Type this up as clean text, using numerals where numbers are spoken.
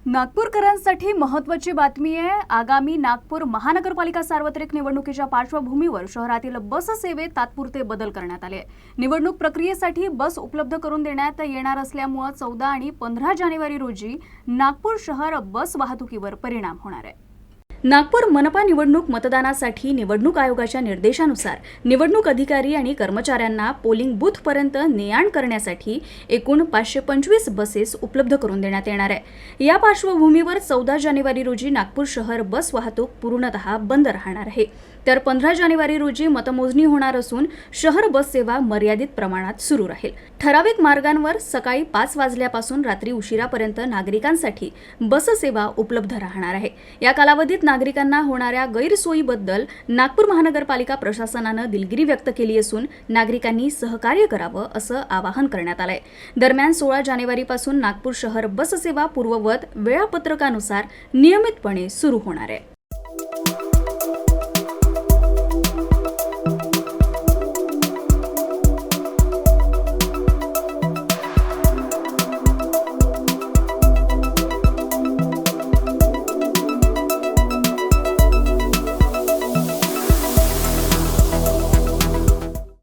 नागपूरकरांसाठी महत्त्वाची बातमी आहे। आगामी नागपूर महानगरपालिका सार्वत्रिक निवडणुकीच्या पार्श्वभूमीवर शहरातील बस सेवेत तात्पुरते बदल करण्यात आले। निवडणूक प्रक्रियेसाठी बस उपलब्ध करून देण्यात येणार असल्यामुळे 14 आणि 15 जानेवारी रोजी नागपूर शहर बस वाहतुकीवर परिणाम होणार आहे। नागपूर मनपा निवडणूक मतदानासाठी निवडणूक आयोगाच्या निर्देशानुसार निवडणूक अधिकारी आणि कर्मचाऱ्यांना पोलिंग बूथपर्यंत ने-आण करण्यासाठी एकूण 525 बसेस उपलब्ध करून देण्यात येणार आहे। या पार्श्वभूमीवर 14 जानेवारी रोजी नागपूर शहर बस वाहतूक पूर्णतः बंद राहणार आहे, तर 15 जानेवारी रोजी मतमोजणी होणार असून शहर बस सेवा मर्यादित प्रमाणात सुरू राहील। ठराविक मार्गांवर सकाळी 5 वाजल्यापासून रात्री उशिरापर्यंत नागरिकांसाठी बस सेवा उपलब्ध राहणार आहे। या कालावधीत नागरिकांना होणाऱ्या गैरसोयीबद्दल नागपूर महानगरपालिका प्रशासनाने दिलगिरी व्यक्त केली असून नागरिकांनी सहकार्य करावं असं आवाहन करण्यात आलंय। दरम्यान 16 जानेवारीपासून नागपूर शहर बस सेवा पूर्ववत वेळापत्रकानुसार नियमितपणे सुरू होणार आहे।